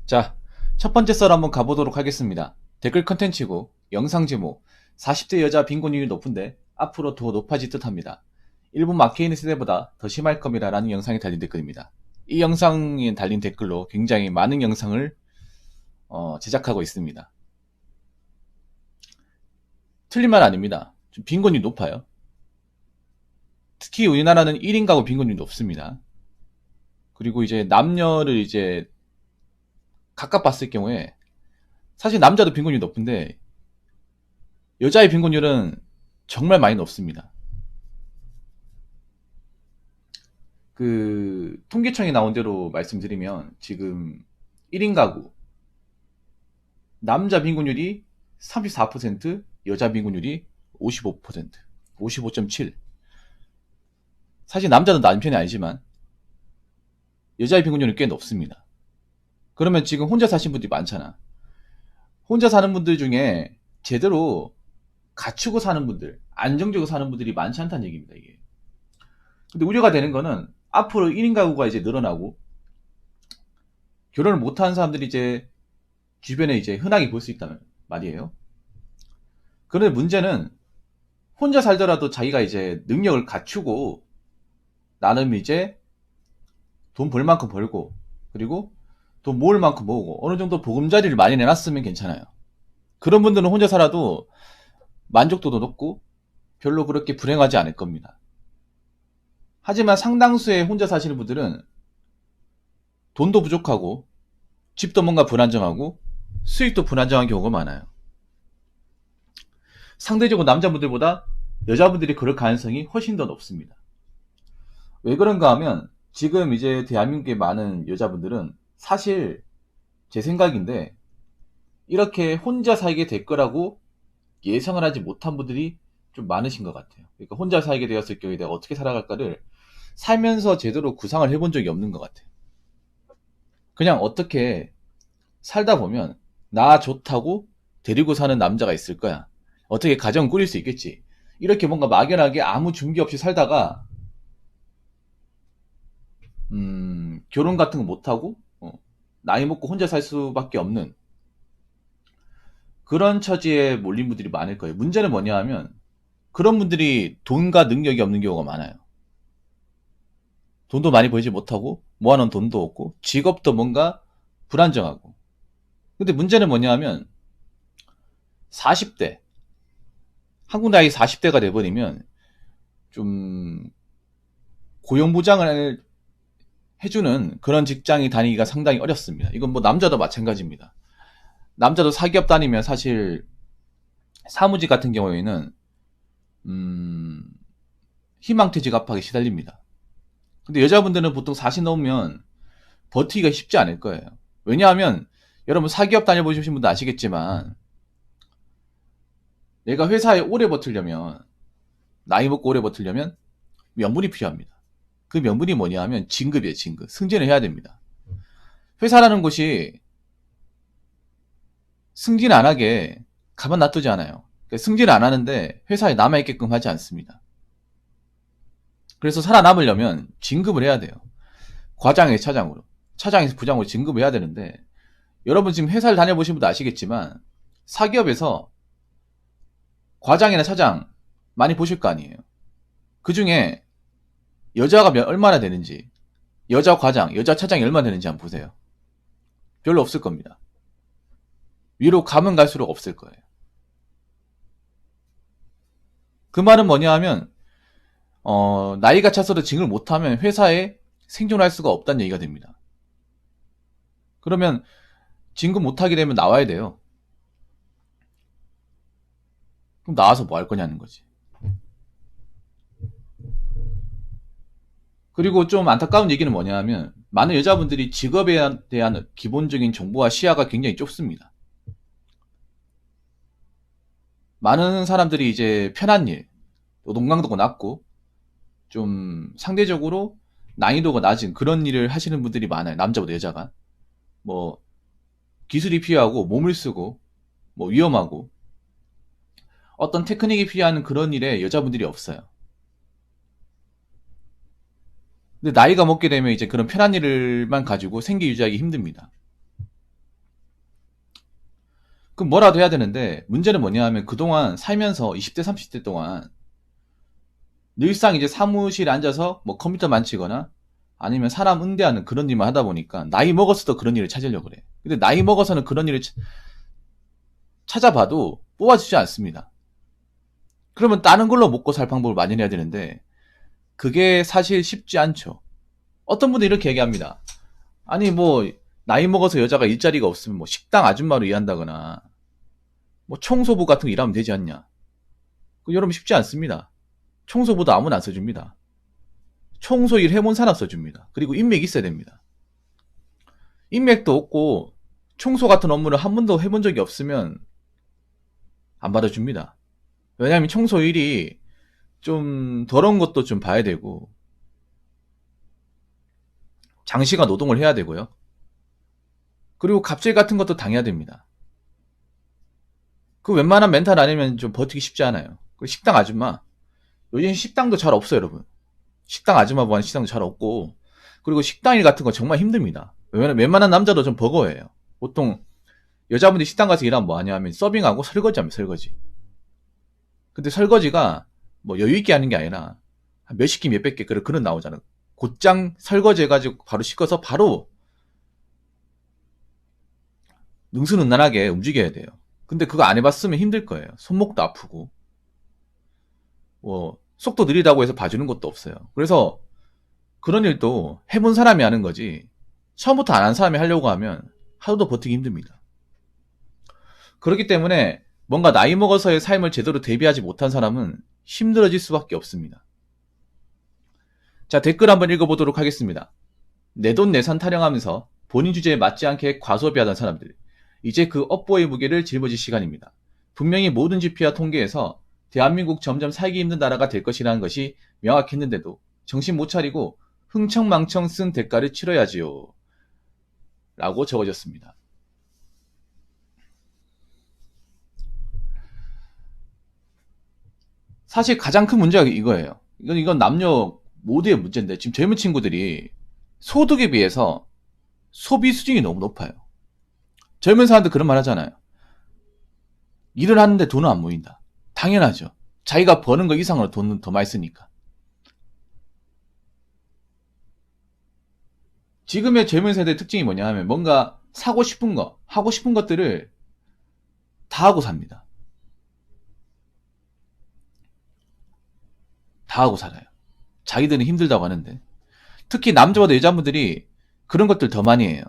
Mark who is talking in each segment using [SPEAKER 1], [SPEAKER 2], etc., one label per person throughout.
[SPEAKER 1] 자, 첫 번째 썰 한번 가보도록 하겠습니다. 댓글 컨텐츠고 영상 제목 40대 여자 빈곤율이 높은데 앞으로 더 높아질 듯합니다. 일본 마케인 세대보다 더 심할 겁니다 라는 영상이 달린 댓글입니다. 이 영상에 달린 댓글로 굉장히 많은 영상을 제작하고 있습니다. 틀린 말 아닙니다. 좀 빈곤율이 높아요. 특히 우리나라는 1인 가구 빈곤율이 높습니다. 그리고 이제 남녀를 이제 각각 봤을 경우에 사실 남자도 빈곤율이 높은데 여자의 빈곤율은 정말 많이 높습니다. 그 통계청이 나온 대로 말씀드리면 지금 1인 가구 남자 빈곤율이 34%, 여자 빈곤율이 55%, 55.7. 사실 남자도 낮은 편이 아니지만 여자의 빈곤율이 꽤 높습니다. 그러면 지금 혼자 사신 분들이 많잖아. 혼자 사는 분들 중에 제대로 갖추고 사는 분들, 안정적으로 사는 분들이 많지 않다는 얘기입니다, 이게. 근데 우려가 되는 거는 앞으로 1인 가구가 이제 늘어나고 결혼을 못하는 사람들이 이제 주변에 이제 흔하게 볼 수 있다는 말이에요. 그런데 문제는 혼자 살더라도 자기가 이제 능력을 갖추고 나름 이제 돈 벌 만큼 벌고 그리고 돈 모을 만큼 모으고 어느 정도 보금자리를 많이 내놨으면 괜찮아요. 그런 분들은 혼자 살아도 만족도도 높고 별로 그렇게 불행하지 않을 겁니다. 하지만 상당수의 혼자 사시는 분들은 돈도 부족하고 집도 뭔가 불안정하고 수익도 불안정한 경우가 많아요. 상대적으로 남자분들보다 여자분들이 그럴 가능성이 훨씬 더 높습니다. 왜 그런가 하면 지금 이제 대한민국의 많은 여자분들은 사실 제 생각인데 이렇게 혼자 살게 될 거라고 예상을 하지 못한 분들이 좀 많으신 것 같아요. 그러니까 혼자 살게 되었을 경우에 내가 어떻게 살아갈까를 살면서 제대로 구상을 해본 적이 없는 것 같아요. 그냥 어떻게 살다 보면 나 좋다고 데리고 사는 남자가 있을 거야. 어떻게 가정 꾸릴 수 있겠지. 이렇게 뭔가 막연하게 아무 준비 없이 살다가 결혼 같은 거 못하고 나이 먹고 혼자 살 수밖에 없는 그런 처지에 몰린 분들이 많을 거예요. 문제는 뭐냐 하면 그런 분들이 돈과 능력이 없는 경우가 많아요. 돈도 많이 벌지 못하고 모아놓은 돈도 없고 직업도 뭔가 불안정하고. 근데 문제는 뭐냐 하면 40대 한국 나이 40대가 돼버리면 좀 고용보장을 해주는 그런 직장이 다니기가 상당히 어렵습니다. 이건 뭐 남자도 마찬가지입니다. 남자도 사기업 다니면 사실 사무직 같은 경우에는 희망퇴직 압박에 시달립니다. 근데 여자분들은 보통 40 넘으면 버티기가 쉽지 않을 거예요. 왜냐하면 여러분 사기업 다녀보신 분도 아시겠지만 내가 회사에 오래 버티려면 나이 먹고 오래 버티려면 명분이 필요합니다. 그 명분이 뭐냐 하면 진급이에요. 진급. 승진을 해야 됩니다. 회사라는 곳이 승진 안 하게 가만 놔두지 않아요. 그러니까 승진을 안 하는데 회사에 남아있게끔 하지 않습니다. 그래서 살아남으려면 진급을 해야 돼요. 과장에서 차장으로, 차장에서 부장으로 진급을 해야 되는데 여러분 지금 회사를 다녀보신 분도 아시겠지만 사기업에서 과장이나 차장 많이 보실 거 아니에요. 그 중에 여자가 얼마나 되는지, 여자 과장, 여자 차장이 얼마나 되는지 한번 보세요. 별로 없을 겁니다. 위로 가면 갈수록 없을 거예요. 그 말은 뭐냐 하면 나이가 차서도 진급을 못하면 회사에 생존할 수가 없다는 얘기가 됩니다. 그러면 진급 못하게 되면 나와야 돼요. 그럼 나와서 뭐 할 거냐는 거지. 그리고 좀 안타까운 얘기는 뭐냐 하면 많은 여자분들이 직업에 대한 기본적인 정보와 시야가 굉장히 좁습니다. 많은 사람들이 이제 편한 일, 노동강도가 낮고 좀 상대적으로 난이도가 낮은 그런 일을 하시는 분들이 많아요. 남자보다 여자가. 뭐 기술이 필요하고 몸을 쓰고 뭐 위험하고 어떤 테크닉이 필요한 그런 일에 여자분들이 없어요. 근데 나이가 먹게 되면 이제 그런 편한 일만 가지고 생계 유지하기 힘듭니다. 그럼 뭐라도 해야 되는데, 문제는 뭐냐 하면 그동안 살면서 20대, 30대 동안 늘상 이제 사무실에 앉아서 뭐 컴퓨터 만지거나 아니면 사람 응대하는 그런 일만 하다 보니까 나이 먹어서도 그런 일을 찾으려고 그래. 근데 나이 먹어서는 그런 일을 찾아봐도 뽑아주지 않습니다. 그러면 다른 걸로 먹고 살 방법을 마련해야 되는데 그게 사실 쉽지 않죠. 어떤 분들이 이렇게 얘기합니다. 아니 뭐 나이 먹어서 여자가 일자리가 없으면 뭐 식당 아줌마로 일한다거나 뭐 청소부 같은 거 일하면 되지 않냐. 여러분 쉽지 않습니다. 청소부도 아무나 안 써줍니다. 청소 일 해본 사람 써줍니다. 그리고 인맥이 있어야 됩니다. 인맥도 없고 청소 같은 업무를 한 번도 해본 적이 없으면 안 받아줍니다. 왜냐하면 청소 일이 좀 더러운 것도 좀 봐야 되고 장시간 노동을 해야 되고요. 그리고 갑질 같은 것도 당해야 됩니다. 그 웬만한 멘탈 아니면 좀 버티기 쉽지 않아요. 그리고 식당 아줌마, 요즘 식당도 잘 없어요, 여러분. 식당 아줌마 보는 식당도 잘 없고, 그리고 식당 일 같은 거 정말 힘듭니다. 왜냐면 웬만한 남자도 좀 버거워해요. 보통 여자분들이 식당 가서 일하면 뭐 하냐 하면 서빙하고 설거지하면 설거지. 근데 설거지가 뭐 여유 있게 하는 게 아니라 한 몇십 개 몇백 개 그런 나오잖아요. 곧장 설거지 해가지고 바로 씻어서 바로 능수능란하게 움직여야 돼요. 근데 그거 안 해봤으면 힘들 거예요. 손목도 아프고 뭐 속도 느리다고 해서 봐주는 것도 없어요. 그래서 그런 일도 해본 사람이 하는 거지 처음부터 안 한 사람이 하려고 하면 하루도 버티기 힘듭니다. 그렇기 때문에 뭔가 나이 먹어서의 삶을 제대로 대비하지 못한 사람은 힘들어질 수밖에 없습니다. 자, 댓글 한번 읽어보도록 하겠습니다. 내돈내산 타령하면서 본인 주제에 맞지 않게 과소비하던 사람들, 이제 그 업보의 무게를 짊어질 시간입니다. 분명히 모든 지표와 통계에서 대한민국 점점 살기 힘든 나라가 될 것이라는 것이 명확했는데도 정신 못 차리고 흥청망청 쓴 대가를 치러야지요. 라고 적어졌습니다. 사실 가장 큰 문제가 이거예요. 이건 남녀 모두의 문제인데 지금 젊은 친구들이 소득에 비해서 소비 수준이 너무 높아요. 젊은 사람들 그런 말 하잖아요. 일을 하는데 돈은 안 모인다. 당연하죠. 자기가 버는 거 이상으로 돈은 더 많이 쓰니까. 지금의 젊은 세대의 특징이 뭐냐 하면 뭔가 사고 싶은 거, 하고 싶은 것들을 다 하고 삽니다. 다 하고 살아요. 자기들은 힘들다고 하는데. 특히 남자보다 여자분들이 그런 것들 더 많이 해요.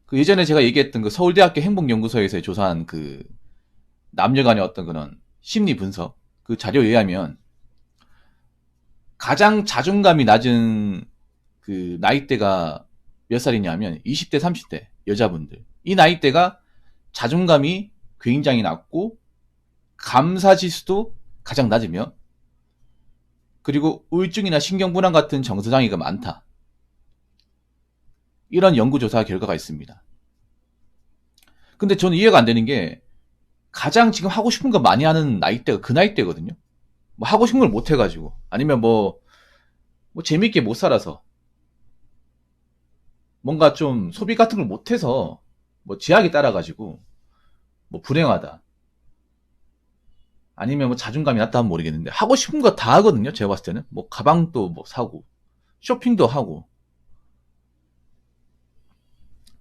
[SPEAKER 1] 그 예전에 제가 얘기했던 그 서울대학교 행복연구소에서 조사한 그 남녀 간의 어떤 그런 심리 분석, 그 자료에 의하면 가장 자존감이 낮은 그 나이대가 몇 살이냐면 20대, 30대 여자분들. 이 나이대가 자존감이 굉장히 낮고 감사지수도 가장 낮으며 그리고 우울증이나 신경불안 같은 정서장애가 많다. 이런 연구조사 결과가 있습니다. 근데 저는 이해가 안 되는 게 가장 지금 하고 싶은 거 많이 하는 나이대가 그 나이대거든요. 뭐 하고 싶은 걸 못 해가지고 아니면 뭐 재밌게 못 살아서 뭔가 좀 소비 같은 걸 못 해서 뭐 제약이 따라가지고 뭐 불행하다. 아니면 뭐 자존감이 낮다 하면 모르겠는데 하고 싶은 거 다 하거든요. 제가 봤을 때는 뭐 가방도 뭐 사고 쇼핑도 하고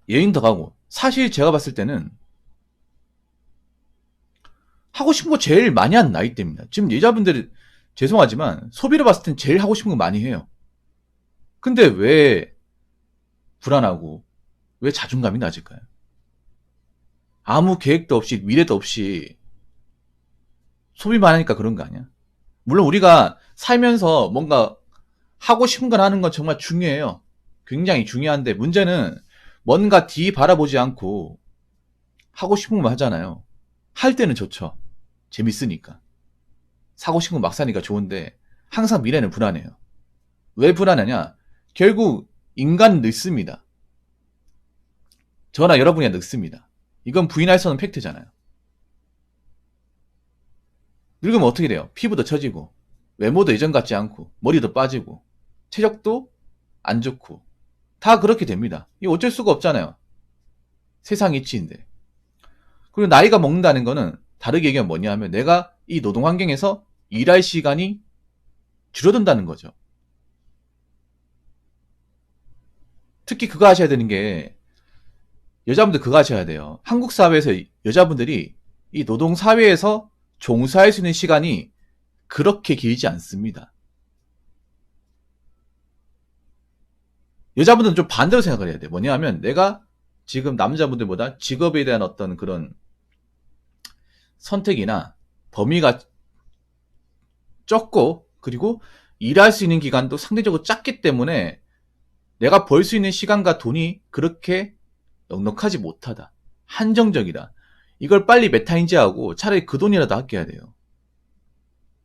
[SPEAKER 1] 여행도 가고 사실 제가 봤을 때는 하고 싶은 거 제일 많이 하는 나이대입니다. 지금 여자분들이 죄송하지만 소비를 봤을 땐 제일 하고 싶은 거 많이 해요. 근데 왜 불안하고 왜 자존감이 낮을까요? 아무 계획도 없이 미래도 없이 소비만 하니까 그런 거 아니야? 물론 우리가 살면서 뭔가 하고 싶은 걸 하는 건 정말 중요해요. 굉장히 중요한데 문제는 뭔가 뒤 바라보지 않고 하고 싶은 거 하잖아요. 할 때는 좋죠. 재밌으니까. 사고 싶은 거 막 사니까 좋은데 항상 미래는 불안해요. 왜 불안하냐? 결국 인간은 늙습니다. 저나 여러분이 늙습니다. 이건 부인할 수 없는 팩트잖아요. 늙으면 어떻게 돼요? 피부도 처지고 외모도 예전 같지 않고 머리도 빠지고 체력도 안 좋고 다 그렇게 됩니다. 이거 어쩔 수가 없잖아요. 세상 이치인데. 그리고 나이가 먹는다는 거는 다르게 얘기하면 뭐냐 하면 내가 이 노동 환경에서 일할 시간이 줄어든다는 거죠. 특히 그거 하셔야 되는 게 여자분들 그거 하셔야 돼요. 한국 사회에서 여자분들이 이 노동 사회에서 종사할 수 있는 시간이 그렇게 길지 않습니다. 여자분들은 좀 반대로 생각을 해야 돼. 뭐냐 하면 내가 지금 남자분들보다 직업에 대한 어떤 그런 선택이나 범위가 적고 그리고 일할 수 있는 기간도 상대적으로 작기 때문에 내가 벌 수 있는 시간과 돈이 그렇게 넉넉하지 못하다. 한정적이다. 이걸 빨리 메타인지하고 차라리 그 돈이라도 아껴야 돼요.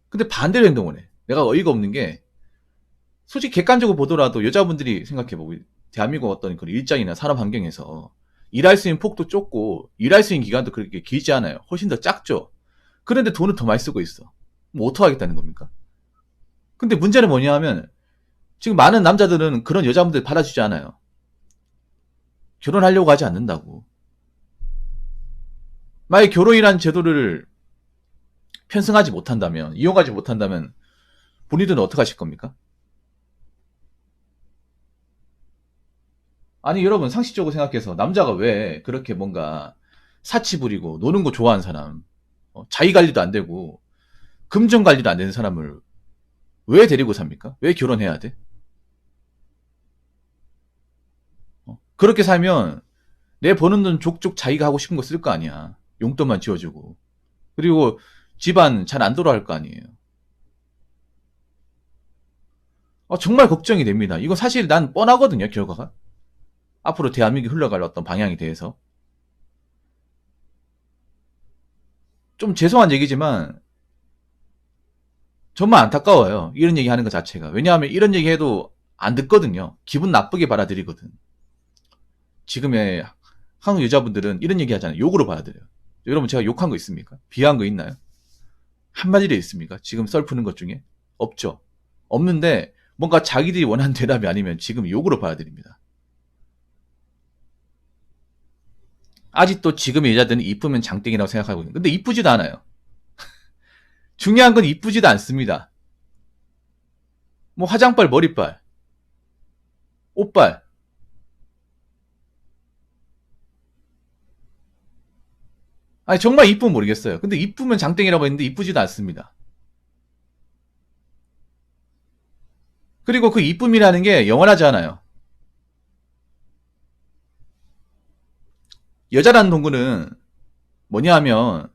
[SPEAKER 1] 근데 반대로 행동을 해. 내가 어이가 없는 게 솔직히 객관적으로 보더라도 여자분들이 생각해보고 대한민국 어떤 그런 일장이나 산업 환경에서 일할 수 있는 폭도 좁고 일할 수 있는 기간도 그렇게 길지 않아요. 훨씬 더 작죠. 그런데 돈을 더 많이 쓰고 있어. 뭐 어떡하겠다는 겁니까? 근데 문제는 뭐냐 하면 지금 많은 남자들은 그런 여자분들 받아주지 않아요. 결혼하려고 하지 않는다고. 만약에 결혼이란 제도를 편승하지 못한다면, 이용하지 못한다면 본인들은 어떻게 하실 겁니까? 아니 여러분 상식적으로 생각해서 남자가 왜 그렇게 뭔가 사치 부리고 노는 거 좋아하는 사람, 자기 관리도 안 되고 금전 관리도 안 되는 사람을 왜 데리고 삽니까? 왜 결혼해야 돼? 그렇게 살면 내 버는 돈 족족 자기가 하고 싶은 거 쓸 거 아니야. 용돈만 지어주고. 그리고 집안 잘 안 돌아갈 거 아니에요. 정말 걱정이 됩니다. 이거 사실 난 뻔하거든요, 결과가. 앞으로 대한민국이 흘러갈 어떤 방향에 대해서. 좀 죄송한 얘기지만 정말 안타까워요. 이런 얘기 하는 것 자체가. 왜냐하면 이런 얘기 해도 안 듣거든요. 기분 나쁘게 받아들이거든. 지금의 한국 여자분들은 이런 얘기 하잖아요. 욕으로 받아들여요. 여러분 제가 욕한 거 있습니까? 비하한 거 있나요? 한마디로 있습니까? 지금 썰 푸는 것 중에? 없죠. 없는데 뭔가 자기들이 원하는 대답이 아니면 지금 욕으로 받아들입니다. 아직도 지금의 여자들은 이쁘면 장땡이라고 생각하고 있는. 근데 이쁘지도 않아요. 중요한 건 이쁘지도 않습니다. 뭐 화장빨, 머리빨, 옷빨. 아니 정말 이쁘면 모르겠어요. 근데 이쁘면 장땡이라고 했는데 이쁘지도 않습니다. 그리고 그 이쁨이라는 게 영원하지 않아요. 여자라는 동물은 뭐냐 하면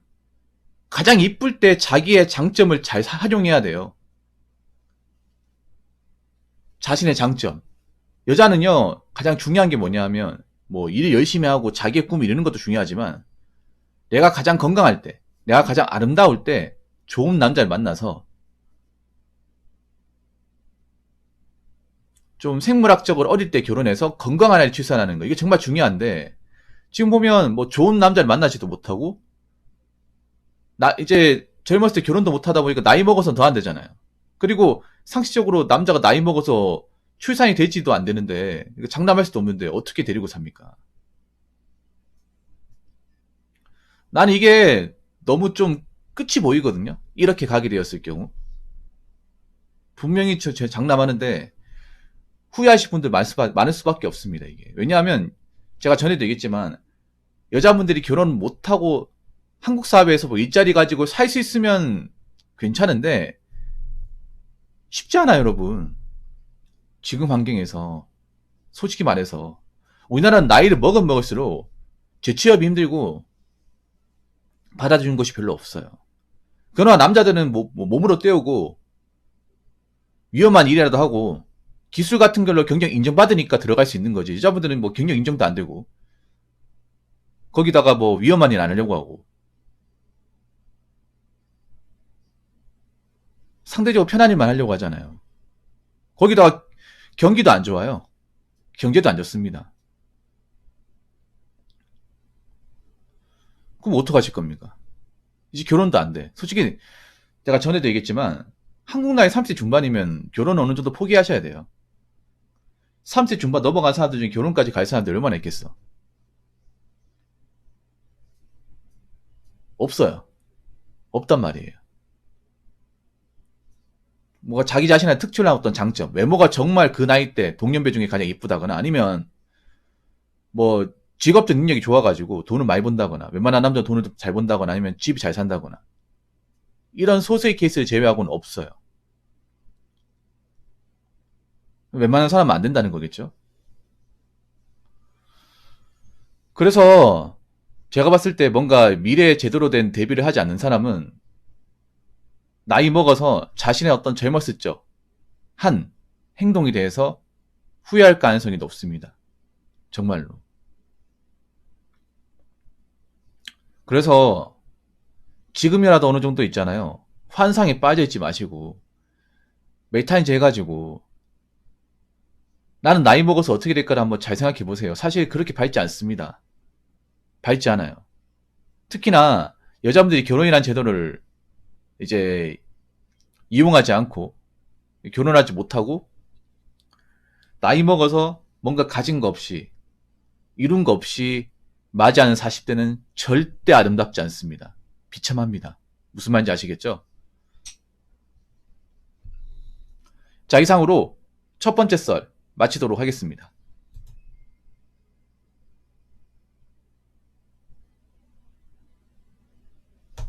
[SPEAKER 1] 가장 이쁠 때 자기의 장점을 잘 활용해야 돼요. 자신의 장점. 여자는요, 가장 중요한 게 뭐냐 하면, 뭐, 일을 열심히 하고 자기의 꿈을 이루는 것도 중요하지만, 내가 가장 건강할 때, 내가 가장 아름다울 때, 좋은 남자를 만나서, 좀 생물학적으로 어릴 때 결혼해서 건강한 아이를 출산하는 거. 이게 정말 중요한데, 지금 보면 뭐 좋은 남자를 만나지도 못하고, 이제 젊었을 때 결혼도 못하다 보니까 나이 먹어서 더 안 되잖아요. 그리고 상식적으로 남자가 나이 먹어서 출산이 되지도 안 되는데 장담할 수도 없는데 어떻게 데리고 삽니까? 난 이게 너무 좀 끝이 보이거든요. 이렇게 가게 되었을 경우. 분명히 제 장담하는데 후회하실 분들 많을 수밖에 없습니다. 이게. 왜냐하면 제가 전에도 얘기했지만 여자분들이 결혼 못하고 한국 사회에서 뭐 일자리 가지고 살 수 있으면 괜찮은데 쉽지 않아요, 여러분. 지금 환경에서 솔직히 말해서 우리나라는 나이를 먹을수록 재취업이 힘들고 받아주는 것이 별로 없어요. 그러나 남자들은 몸으로 때우고 위험한 일이라도 하고 기술 같은 걸로 경력 인정받으니까 들어갈 수 있는 거지. 여자분들은 뭐 경력 인정도 안 되고 거기다가 뭐 위험한 일 안 하려고 하고 상대적으로 편한 일만 하려고 하잖아요. 거기다가 경기도 안 좋아요. 경제도 안 좋습니다. 그럼 어떡하실 겁니까? 이제 결혼도 안 돼. 솔직히 내가 전에도 얘기했지만 한국 나이 30대 중반이면 결혼 어느 정도 포기하셔야 돼요. 30대 중반 넘어간 사람들 중에 결혼까지 갈 사람들 얼마나 있겠어. 없어요. 없단 말이에요. 뭐가 자기 자신의 특출난 어떤 장점, 외모가 정말 그 나이 때 동년배 중에 가장 이쁘다거나 아니면 뭐 직업적 능력이 좋아가지고 돈을 많이 번다거나 웬만한 남자 돈을 잘 번다거나 아니면 집이 잘 산다거나 이런 소수의 케이스를 제외하고는 없어요. 웬만한 사람은 안 된다는 거겠죠. 그래서 제가 봤을 때 뭔가 미래에 제대로 된 대비를 하지 않는 사람은 나이 먹어서 자신의 어떤 젊었을 적 한 행동에 대해서 후회할 가능성이 높습니다. 정말로. 그래서 지금이라도 어느 정도 있잖아요. 환상에 빠져있지 마시고 메타인지 해가지고 나는 나이 먹어서 어떻게 될 거라 한번 잘 생각해 보세요. 사실 그렇게 밝지 않습니다. 밝지 않아요. 특히나 여자분들이 결혼이란 제도를 이제 이용하지 않고 결혼하지 못하고 나이 먹어서 뭔가 가진 거 없이 이룬 거 없이 맞이하는 40대는 절대 아름답지 않습니다. 비참합니다. 무슨 말인지 아시겠죠? 자, 이상으로 첫 번째 썰 마치도록 하겠습니다.